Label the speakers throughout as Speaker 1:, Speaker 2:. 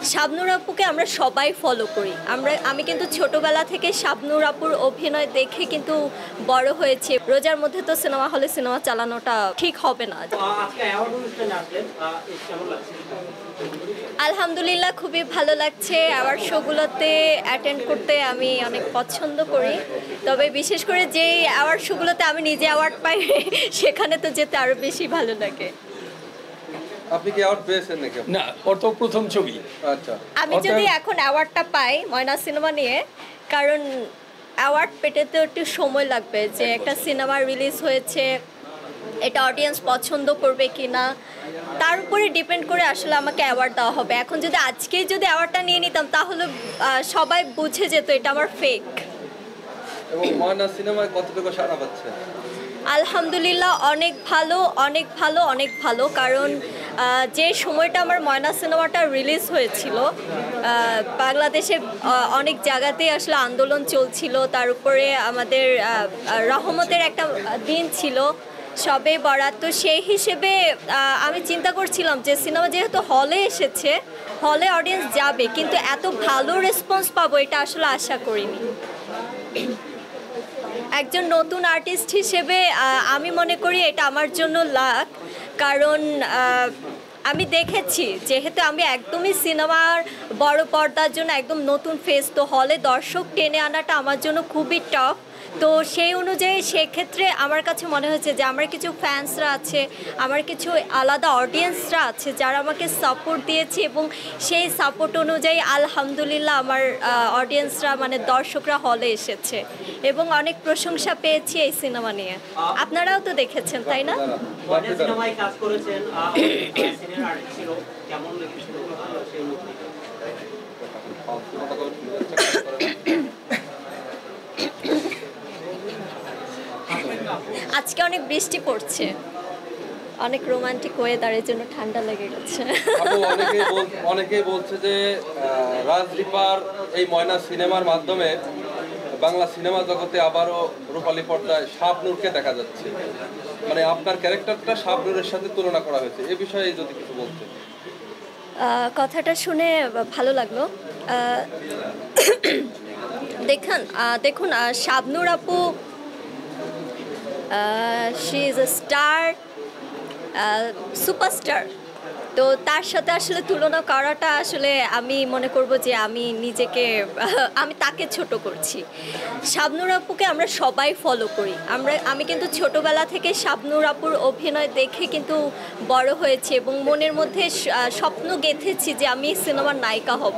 Speaker 1: শাবনূর আপুকে আমরা সবাই ফলো করি। আমি কিন্তু ছোটবেলা থেকে শাবনূর আপুর অভিনয় দেখে কিন্তু বড় হয়েছি। রোজার মধ্যে তো সিনেমা হলে সিনেমা চালানোটা ঠিক হবে না। আলহামদুলিল্লাহ, খুবই ভালো লাগছে। অ্যাওয়ার্ড শোগুলোতে অ্যাটেন্ড করতে আমি অনেক পছন্দ করি, তবে বিশেষ করে যে অ্যাওয়ার্ড শোগুলোতে আমি নিজে অ্যাওয়ার্ড পাই সেখানে তো যেতে আরও বেশি ভালো লাগে।
Speaker 2: আপনি কি অ্যাওয়ার্ড পেয়েছেন নাকি?
Speaker 3: না, ওর তো প্রথম ছবি।
Speaker 2: আচ্ছা,
Speaker 1: আমি যদি এখন অ্যাওয়ার্ডটা পাই ময়না সিনেমা নিয়ে, কারণ অ্যাওয়ার্ড পেতে তো একটু সময় লাগবে, যে একটা সিনেমা রিলিজ হয়েছে এটা অডিয়েন্স পছন্দ করবে কি না তার উপরে ডিপেন্ড করে আসলে আমাকে অ্যাওয়ার্ড দেওয়া হবে। এখন যদি আজকেই যদি অ্যাওয়ার্ডটা নিয়ে নিতাম তাহলে সবাই বুঝে যেত এটা আমার ফেক।
Speaker 2: এবং ময়না সিনেমায় কতটুকু সাড়া পাচ্ছে?
Speaker 1: আলহামদুলিল্লাহ, অনেক ভালো, অনেক ভালো, অনেক ভালো। কারণ যে সময়টা আমার ময়না সিনেমাটা রিলিজ হয়েছিল, বাংলাদেশে অনেক জায়গাতেই আসলে আন্দোলন চলছিল, তার উপরে আমাদের রহমতের একটা দিন ছিল, সবে বরাত। তো সেই হিসেবে আমি চিন্তা করছিলাম যে সিনেমা যেহেতু হলে এসেছে, হলে অডিয়েন্স যাবে, কিন্তু এত ভালো রেসপন্স পাবো এটা আসলে আশা করিনি। একজন নতুন আর্টিস্ট হিসেবে আমি মনে করি এটা আমার জন্য লাক, কারণ আমি দেখেছি যেহেতু আমি একদমই সিনেমার বড় পর্দার জন্য একদম নতুন ফেস, তো হলে দর্শক টেনে আনাটা আমার জন্য খুবই টাফ। তো সেই অনুযায়ী সেক্ষেত্রে আমার কাছে মনে হয়েছে যে আমার কিছু ফ্যান্সরা আছে, আমার কিছু আলাদা অডিয়েন্সরা আছে যারা আমাকে সাপোর্ট দিয়েছে, এবং সেই সাপোর্ট অনুযায়ী আলহামদুলিল্লাহ আমার অডিয়েন্সরা মানে দর্শকরা হলে এসেছে এবং অনেক প্রশংসা পেয়েছি এই সিনেমা নিয়ে। আপনারাও তো দেখেছেন, তাই না? আজকে অনেক বৃষ্টি পড়ছে, অনেক রোমান্টিক ওয়েদারের জন্য ঠান্ডা লেগে গেছে।
Speaker 2: অনেকেই বলছে যে রাজদীপার এই ময়না সিনেমার মাধ্যমে বাংলা সিনেমা জগতে আবারও রূপালী পর্দায় শাবনূরকে দেখা যাচ্ছে, মানে আপনার ক্যারেক্টারটা শাবনূরের সাথে তুলনা করা হয়েছে, এ বিষয়ে যদি কিছু বলতেন।
Speaker 1: কথাটা শুনে ভালো লাগলো। দেখুন শাবনূর আপু, she is a star, superstar. তো তার সাথে আসলে তুলনা করাটা আসলে আমি মনে করব যে আমি তাকে ছোট করছি। শাবনূর আপুকে আমরা সবাই ফলো করি। আমি কিন্তু ছোটবেলা থেকে শাবনূর আপুর অভিনয় দেখে কিন্তু বড় হয়েছি এবং মনের মধ্যে স্বপ্ন গেঁথেছি যে আমি সিনেমার নায়িকা হব।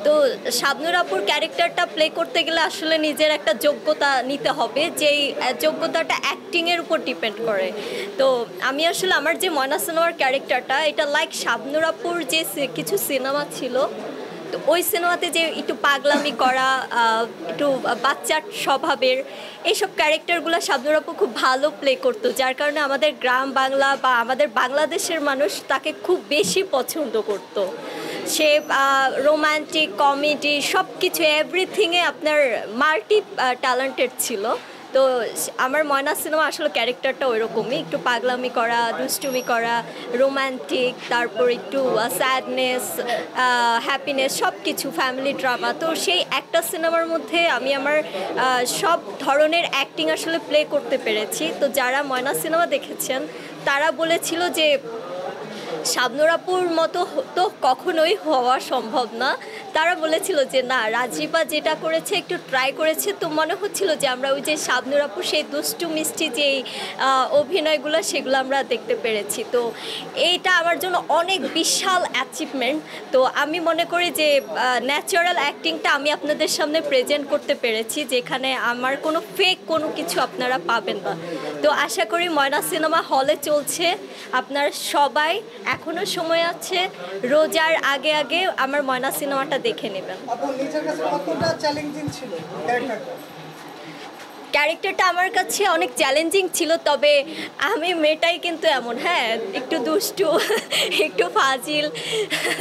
Speaker 1: তো শাবনূর আপুর ক্যারেক্টারটা প্লে করতে গেলে আসলে নিজের একটা যোগ্যতা নিতে হবে, যেই যোগ্যতাটা অ্যাক্টিংয়ের উপর ডিপেন্ড করে। তো আমি আসলে আমার যে ময়না সিনেমার ক্যারেক্টারটা, এটা শাবনূর আপুর যে কিছু সিনেমা ছিল, তো ওই সিনেমাতে যে একটু পাগলামি করা, একটু বাচ্চার স্বভাবের এইসব ক্যারেক্টারগুলো শাবনূর আপু খুব ভালো প্লে করতো, যার কারণে আমাদের গ্রাম বাংলা বা আমাদের বাংলাদেশের মানুষ তাকে খুব বেশি পছন্দ করতো। সে রোমান্টিক, কমেডি সব কিছু এভরিথিংয়ে আপনার মাল্টি ট্যালেন্টেড ছিল। তো আমার ময়না সিনেমা আসলে ক্যারেক্টারটা ওই রকমই, একটু পাগলামি করা, দুষ্টুমি করা, রোম্যান্টিক, তারপর একটু স্যাডনেস, হ্যাপিনেস, সব কিছু, ফ্যামিলি ড্রামা। তো সেই একটা সিনেমার মধ্যে আমি আমার সব ধরনের অ্যাক্টিং আসলে প্লে করতে পেরেছি। তো যারা ময়না সিনেমা দেখেছেন তারা বলেছিল যে শাবনূর আপুর মতো তো কখনোই হওয়া সম্ভব না। তারা বলেছিল যে না, রাজীবা যেটা করেছে একটু ট্রাই করেছে, তো মনে হচ্ছিল যে আমরা ওই যে শাবনূর আপুর সেই দুষ্টু মিষ্টি যেই অভিনয়গুলো সেগুলো আমরা দেখতে পেরেছি। তো এইটা আমার জন্য অনেক বিশাল অ্যাচিভমেন্ট। তো আমি মনে করি যে ন্যাচারাল অ্যাক্টিংটা আমি আপনাদের সামনে প্রেজেন্ট করতে পেরেছি, যেখানে আমার কোনো ফেক কোনো কিছু আপনারা পাবেন না। তো আশা করি ময়না সিনেমা হলে চলছে, আপনারা সবাই এখনো সময় আছে, রোজার আগে আগে আমার ময়না সিনেমাটা দেখে নেবেন। ক্যারেক্টারটা আমার কাছে অনেক চ্যালেঞ্জিং ছিল, তবে আমি মেয়েটাই কিন্তু এমন, হ্যাঁ, একটু দুষ্টু, একটু ফাজিল,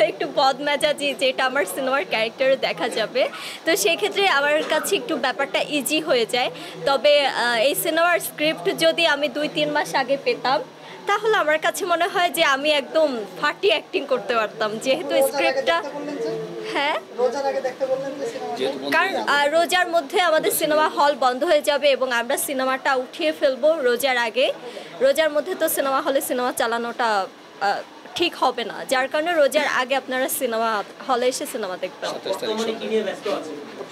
Speaker 1: একটু বদমেজাজি, যেটা আমার সিনেমার ক্যারেক্টারে দেখা যাবে। তো সেই ক্ষেত্রে আমার কাছে একটু ব্যাপারটা ইজি হয়ে যায়। তবে এই সিনেমার স্ক্রিপ্ট যদি আমি 2-3 মাস আগে পেতাম তাহলে আমার কাছে মনে হয় যে আমি একদম ফাটি অ্যাক্টিং করতে পারতাম, যেহেতু স্ক্রিপ্টটা। হ্যাঁ, কারণ রোজার মধ্যে আমাদের সিনেমা হল বন্ধ হয়ে যাবে এবং আমরা সিনেমাটা উঠিয়ে ফেলবো রোজার আগে। রোজার মধ্যে তো সিনেমা হলে সিনেমা চালানোটা ঠিক হবে না, যার কারণে রোজার আগে আপনারা সিনেমা হলে এসে সিনেমা দেখবেন।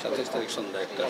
Speaker 3: 27 তারিখ সন্ধ্যা 1টা